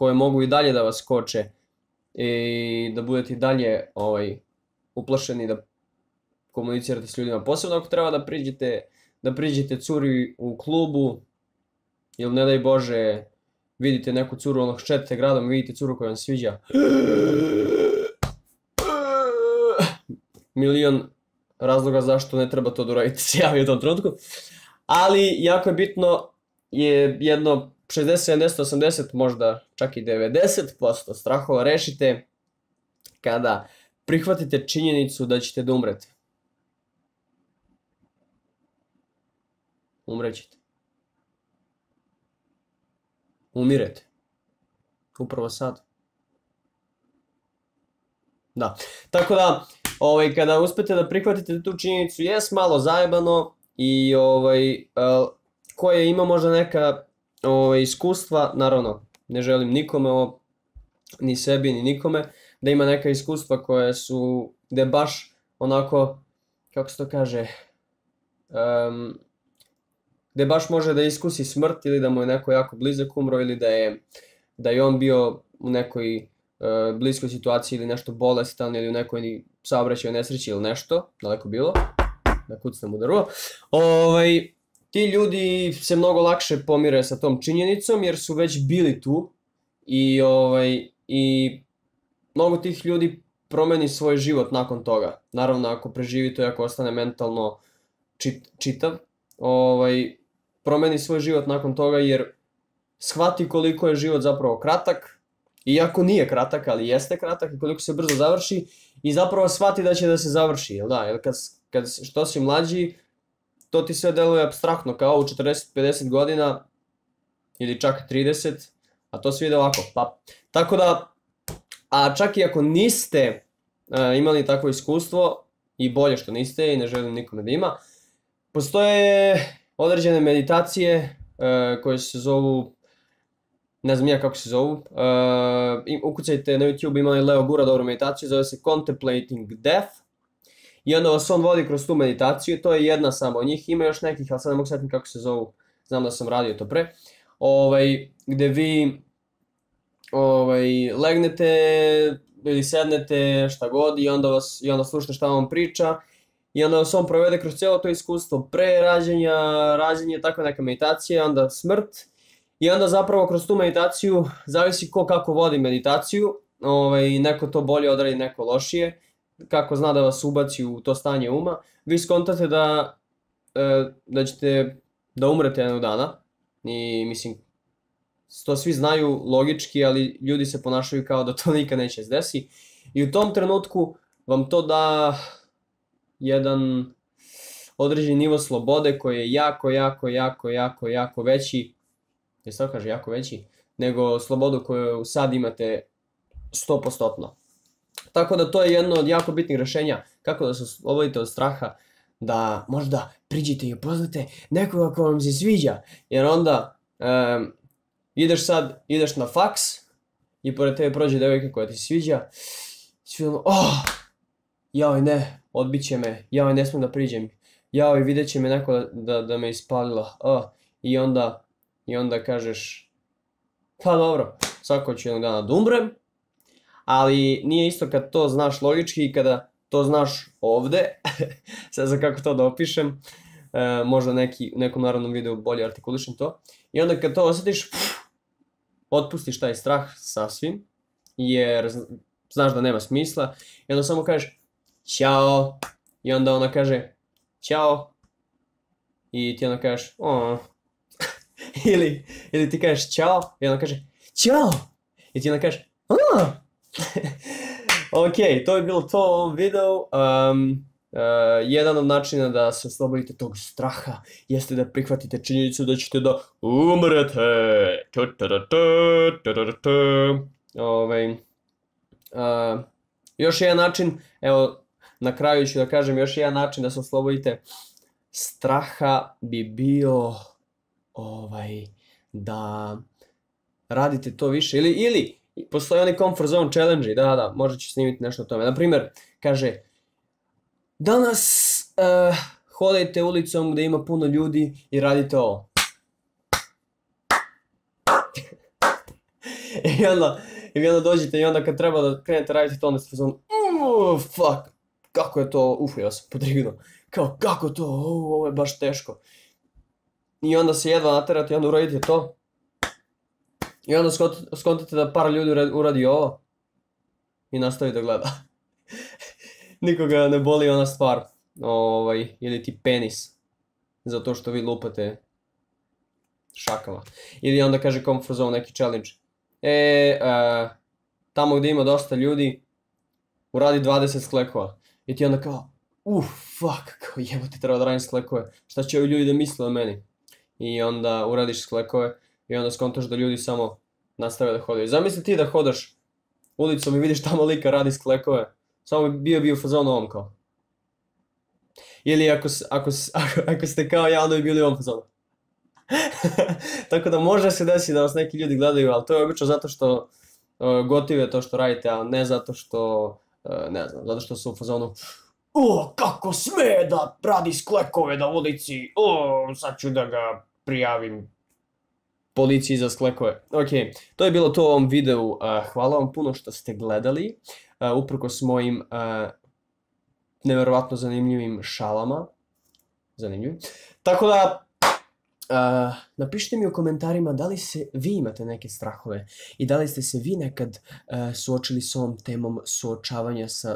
koje mogu i dalje da vas koče i da budete i dalje uplašeni da komunicirate s ljudima. Posebno ako treba da priđete curi u klubu ili ne daj Bože vidite neku curu, šetate gradom i vidite curu koja vam sviđa. Milion razloga zašto ne treba to da uradite se javi u tom trenutku. Ali jako je bitno je jedno 60, 70, 80, možda čak i 90% strahova rešite kada prihvatite činjenicu da ćete da umrete. Umrećete. Umirete. Upravo sad. Da. Tako da, kada uspete da prihvatite tu činjenicu, jes malo zajebano i koje ima možda neka iskustva, naravno, ne želim nikome, ni sebi, ni nikome, da ima neka iskustva koje su, gde baš onako, kako se to kaže, gde baš može da iskusi smrt ili da mu je neko jako blizak umro ili da je on bio u nekoj bliskoj situaciji ili nešto bolestan ili u nekoj saobraćajnoj nesreći ili nešto, daleko bilo, da kucnem u drvo. Ti ljudi se mnogo lakše pomire sa tom činjenicom jer su već bili tu i mnogo tih ljudi promeni svoj život nakon toga. Naravno, ako preživi to i ako ostane mentalno čitav, promeni svoj život nakon toga jer shvati koliko je život zapravo kratak, iako nije kratak, ali jeste kratak i koliko se brzo završi i zapravo shvati da će da se završi, jel da? Jer što si mlađi, to ti sve deluje apstraktno, kao u 40-50 godina ili čak 30, a to sve ide ovako, pa. Tako da, a čak i ako niste imali takvo iskustvo, i bolje što niste i ne želim nikome da ima, postoje određene meditacije koje se zovu, ne znam ja kako se zovu, ukucajte na YouTube, imali Leo Gura dobru meditaciju, zove se Contemplating Death i onda vas on vodi kroz tu meditaciju, to je jedna samo od njih, ima još nekih, ali sad ne mogu sjetiti kako se zovu, znam da sam radio to pre, gde vi legnete ili sednete šta god i onda slušate šta vam priča i onda vas on provede kroz cijelo to iskustvo pre rađenja, rađenje, tako neka meditacija, onda smrt i onda zapravo kroz tu meditaciju zavisi ko kako vodi meditaciju, neko to bolje odradi, neko lošije, kako zna da vas ubaci u to stanje uma, vi skontate da ćete da umrete jednog dana i mislim to svi znaju logički, ali ljudi se ponašaju kao da to nikad neće se desi i u tom trenutku vam to da jedan određeni nivo slobode koji je jako veći, je sad kaže jako veći, nego slobodu koju sad imate 100%. Tako da to je jedno od jako bitnih rešenja kako da se oslobodite od straha, da možda priđite i upoznate nekoga ko vam se sviđa, jer onda ideš na faks i pored tebe prođe devojka koja ti se sviđa, svi ono, joj ne, odbit će me, joj ne smem da priđem, joj vidjet će me neko da me ispalila, i onda kažeš, pa dobro, svako ću jednog dana da umrem, ali nije isto kad to znaš logički i kada to znaš ovde, sad znam kako to da opišem, možda nekom narodnom videu bolje artikulišem to, i onda kad to osjetiš, otpustiš taj strah sasvim, jer znaš da nema smisla, i onda samo kažeš ćao, i onda ona kaže ćao, i ti onda kažeš ili ti kažeš ćao, i onda kaže ćao, i ti onda kažeš ok, to je bilo to u ovom videu. Jedan od načina da se oslobodite tog straha jeste da prihvatite činjenicu da ćete da umrete. Još jedan način, evo na kraju ću da kažem, još jedan način da se oslobodite straha bi bio da radite to više ili postoji oni comfort zone challenge, da, možda ću snimiti nešto o tome. Naprimjer, kaže, danas hodajte ulicom gde ima puno ljudi i radite ovo. I onda dođete i onda kad treba da krenete raditi to, onda ste fazon, fuck, kako je to, ja sam podrignuo, kao, kako to, ovo je baš teško. I onda se jedva naterate i onda uradite to. I onda skontate da par ljudi uradi ovo. I nastavi da gleda. Nikoga ne boli ona stvar. Ili ti penis. Zato što vi lupate šakama. Ili onda kaže comfort zone neki challenge. Tamo gdje ima dosta ljudi, uradi 20 sklekova. I ti onda kao, fuck, kao jebote, treba da radim sklekove. Šta će ovi ljudi da misle o meni? I onda uradiš sklekove i onda skontaš da ljudi samo nastave da hodaju. Zamisli ti da hodaš ulicom i vidiš tamo lika radi sklekove. Samo bio u fazonu ovom kao. Ili ako ste kao ja, onda bi bili u ovom fazonu. Tako da može se desiti da vas neki ljudi gledaju, ali to je obično zato što gotive to što radite, a ne zato što, ne znam, zato što su u fazonu kako sme da radi sklekove na ulici, sad ću da ga prijavim policiji za sklekove. Ok, to je bilo to u ovom videu, hvala vam puno što ste gledali, uprkos mojim neverovatno zanimljivim šalama, zanimljivim, tako da napišite mi u komentarima da li se vi imate neke strahove i da li ste se vi nekad suočili s ovom temom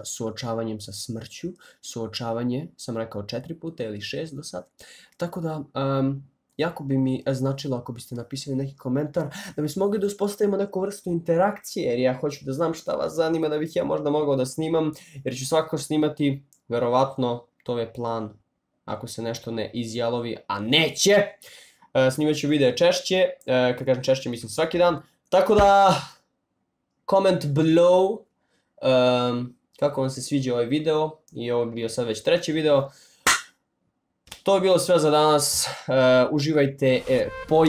suočavanjem sa smrću. Suočavanje sam rekao 4 puta ili 6 do sad. Tako da jako bi mi značilo ako biste napisali neki komentar da bismo mogli da uspostavimo neku vrstu interakcije, jer ja hoću da znam šta vas zanima da bih ja možda mogao da snimam, jer ću svakako snimati, verovatno, to je plan, ako se nešto ne izjalovi, a neće, snimat ću videe češće, kad kažem češće mislim svaki dan, tako da comment below kako vam se sviđa ovaj video i ovo bi bio sad već 3. video. To je bilo sve za danas, uživajte, poj!